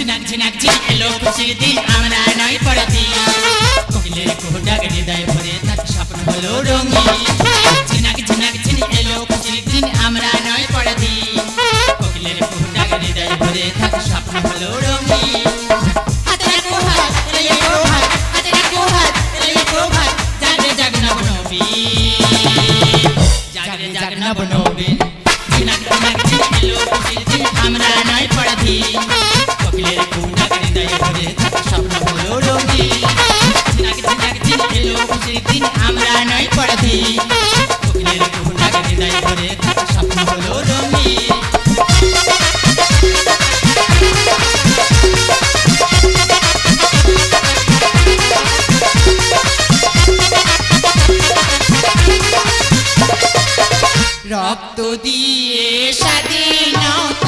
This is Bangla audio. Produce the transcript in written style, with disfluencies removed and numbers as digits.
ঝিনাক ঝিনাক ঝিন এলো খুশির দিন আমরা নয় পরাধীন কোকিলের কুহু ডাক হৃদয় ভরে থাকে স্বপ্ন হলো রঙিন ঝিনাক ঝিনাক ঝিন এলো খুশির দিন আমরা নয় পরাধীন কোকিলের কুহু ডাক হৃদয় ভরে থাকে স্বপ্ন হলো রঙিন হাতে রাখো হাত এলে প্রভাত হাতে রাখো হাত এলে প্রভাত জাগরে জাগ নবনবীন জাগরে জাগ নবনবীন ঝিনাক ঝিনাক ঝিন এলো খুশির দিন আমরা নয় পরাধীন কোকিলের কুহু ডাক হৃদয় ভরে থাকে স্বপ্ন হলো রঙিন ঝিনাক ঝিনাক ঝিন এলো খুশির দিন আমরা নয় পরাধীন কোকিলের কুহু ডাক হৃদয় ভরে থাকে স্বপ্ন হলো রঙিন রক্ত দিয়ে স্বাধীনতা